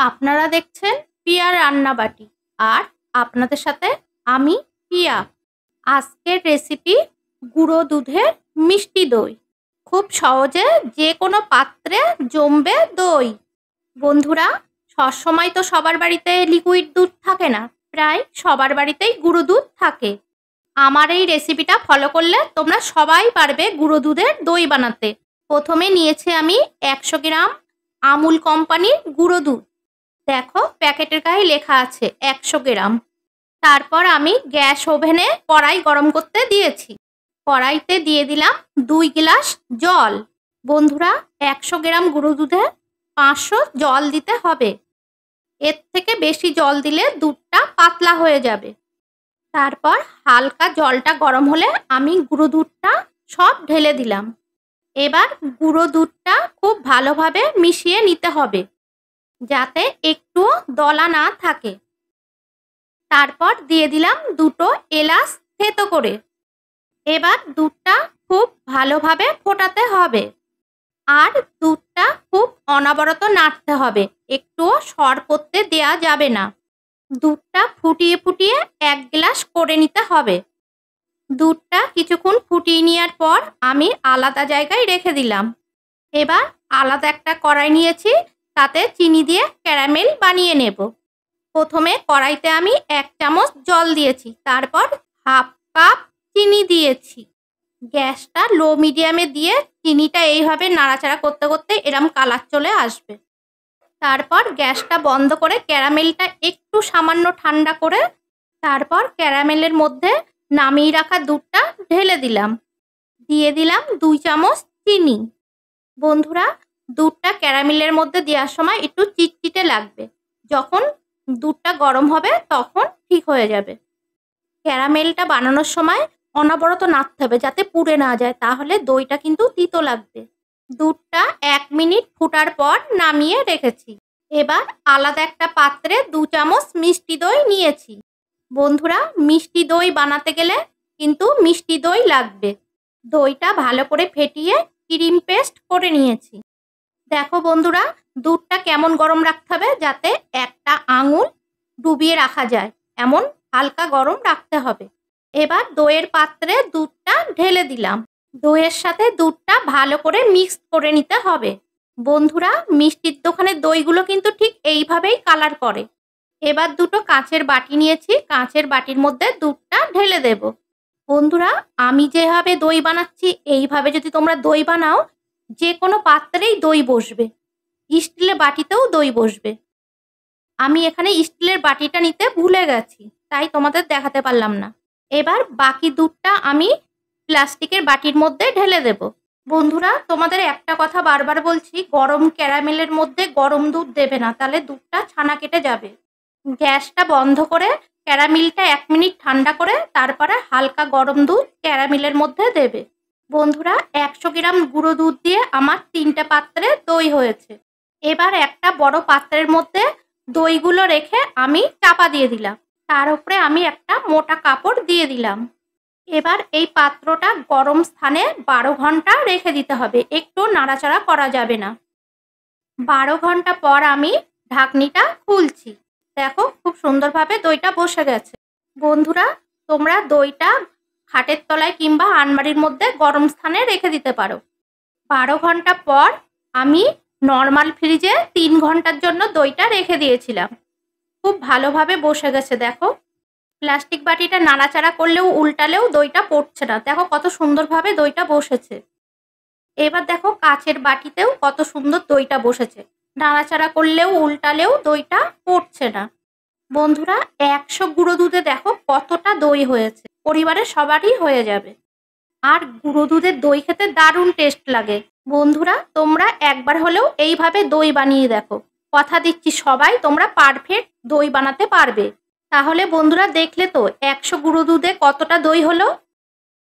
আপনারা দেখছেন পিয়ার রান্নাবাটি আর আপনাদের সাথে আমি পিয়া। আজকের রেসিপি গুঁড়ো দুধের মিষ্টি দই। খুব সহজে যে কোনো পাত্রে জমবে দই। বন্ধুরা, সবসময় তো সবার বাড়িতে লিকুইড দুধ থাকে না, প্রায় সবার বাড়িতেই গুঁড়ো দুধ থাকে। আমার এই রেসিপিটা ফলো করলে তোমরা সবাই পারবে গুঁড়ো দুধের দই বানাতে। প্রথমে নিয়েছি আমি 100 গ্রাম আমুল কোম্পানির গুঁড়ো দুধ। দেখো প্যাকেটের গায়ে লেখা আছে 100 গ্রাম। তারপর আমি গ্যাস ওভেনে কড়াই গরম করতে দিয়েছি। কড়াইতে দিয়ে দিলাম 2 গ্লাস জল। বন্ধুরা, 100 গ্রাম গুঁড়ো দুধে 500 জল দিতে হবে। এর থেকে বেশি জল দিলে দুধটা পাতলা হয়ে যাবে। তারপর হালকা জলটা গরম হলে আমি গুঁড়ো দুধটা সব ঢেলে দিলাম। এবার গুঁড়ো দুধটা খুব ভালোভাবে মিশিয়ে নিতে হবে যাতে একটুও দলা না থাকে। তারপর দিয়ে দিলাম 2টো এলাচ থেতো করে। এবার দুধটা খুব ভালোভাবে ফোটাতে হবে আর দুধটা খুব অনবরত নাড়তে হবে, একটুও সর করতে দেয়া যাবে না। দুধটা ফুটিয়ে ফুটিয়ে 1 গ্লাস করে নিতে হবে। দুধটা কিছুক্ষণ ফুটিয়ে নেওয়ার পর আমি আলাদা জায়গায় রেখে দিলাম। এবার আলাদা একটা কড়াই নিয়েছি, তাতে চিনি দিয়ে ক্যারামেল বানিয়ে নেব। প্রথমে কড়াইতে আমি 1 চামচ জল দিয়েছি, তারপর হাফ কাপ চিনি দিয়েছি। গ্যাসটা লো মিডিয়ামে দিয়ে চিনিটা এইভাবে নাড়াচাড়া করতে করতে এরম কালার চলে আসবে। তারপর গ্যাসটা বন্ধ করে ক্যারামেলটা একটু সামান্য ঠান্ডা করে তারপর ক্যারামেলের মধ্যে নামিয়ে রাখা দুধটা ঢেলে দিলাম। দিয়ে দিলাম 2 চামচ চিনি। বন্ধুরা, দুধটা ক্যারামেলের মধ্যে দেওয়ার সময় একটু চিটচিটে লাগবে। যখন দুধটা গরম হবে তখন ঠিক হয়ে যাবে। ক্যারামেলটা বানানোর সময় অনবরত নাড়তে হবে যাতে পুড়ে না যায়, তাহলে দইটা কিন্তু তিতো লাগবে। দুধটা 1 মিনিট ফুটার পর নামিয়ে রেখেছি। এবার আলাদা একটা পাত্রে 2 চামচ মিষ্টি দই নিয়েছি। বন্ধুরা, মিষ্টি দই বানাতে গেলে কিন্তু মিষ্টি দই লাগবে। দইটা ভালো করে ফেটিয়ে ক্রিম পেস্ট করে নিয়েছি। দেখো বন্ধুরা, দুধটা কেমন গরম রাখতে হবে যাতে একটা আঙুল ডুবিয়ে রাখা যায়, এমন হালকা গরম রাখতে হবে। এবার দইয়ের পাত্রে দুধটা ঢেলে দিলাম। দইয়ের সাথে দুধটা ভালো করে মিক্স করে নিতে হবে। বন্ধুরা, মিষ্টির দোকানের দইগুলো কিন্তু ঠিক এইভাবেই কালার করে। এবার 2টো কাঁচের বাটি নিয়েছি, কাঁচের বাটির মধ্যে দুধটা ঢেলে দেব। বন্ধুরা, আমি যেভাবে দই বানাচ্ছি এইভাবে যদি তোমরা দই বানাও, যে কোনো পাত্রেই দই বসবে, স্টিলের বাটিতেও দই বসবে। আমি এখানে স্টিলের বাটিটা নিতে ভুলে গেছি, তাই তোমাদের দেখাতে পারলাম না। এবার বাকি দুধটা আমি প্লাস্টিকের বাটির মধ্যে ঢেলে দেব। বন্ধুরা, তোমাদের একটা কথা বারবার বলছি, গরম ক্যারামেলের মধ্যে গরম দুধ দেবে না, তাহলে দুধটা ছানা কেটে যাবে। গ্যাসটা বন্ধ করে ক্যারামেলটা 1 মিনিট ঠান্ডা করে তারপরে হালকা গরম দুধ ক্যারামেলের মধ্যে দেবে। বন্ধুরা, 100 গ্রাম গুঁড়ো দুধ দিয়ে আমার 3টে পাত্রে দই হয়েছে। এবার একটা বড় পাত্রের মধ্যে দইগুলো রেখে আমি চাপা দিয়ে দিলাম। তার উপরে আমি একটা মোটা কাপড় দিয়ে দিলাম। এবার এই পাত্রটা গরম স্থানে 12 ঘন্টা রেখে দিতে হবে, একটু নাড়াচাড়া করা যাবে না। 12 ঘন্টা পর আমি ঢাকনিটা খুলছি। দেখো খুব সুন্দরভাবে দইটা বসে গেছে। বন্ধুরা, তোমরা দইটা খাটের তলায় কিংবা আলমারির মধ্যে গরম স্থানে রেখে দিতে পারো। 12 ঘন্টা পর আমি নর্মাল ফ্রিজে 3 ঘন্টার জন্য দইটা রেখে দিয়েছিলাম। খুব ভালোভাবে বসে গেছে। দেখো, প্লাস্টিক বাটিটা নাড়াচাড়া করলেও উল্টালেও দইটা পড়ছে না। দেখো কত সুন্দরভাবে দইটা বসেছে। এবার দেখো কাচের বাটিতেও কত সুন্দর দইটা বসেছে, নাড়াচাড়া করলেও উল্টালেও দইটা পড়ছে না। বন্ধুরা, 100 গুঁড়ো দুধে দেখো কতটা দই হয়েছে, পরিবারের সবারই হয়ে যাবে। আর গুঁড়ো দুধের দই খেতে দারুণ টেস্ট লাগে। বন্ধুরা, তোমরা একবার হলেও এইভাবে দই বানিয়ে দেখো। কথা দিচ্ছি সবাই তোমরা পারফেক্ট দই বানাতে পারবে। তাহলে বন্ধুরা, দেখলে তো 100 গুঁড়ো দুধে কতটা দই হলো।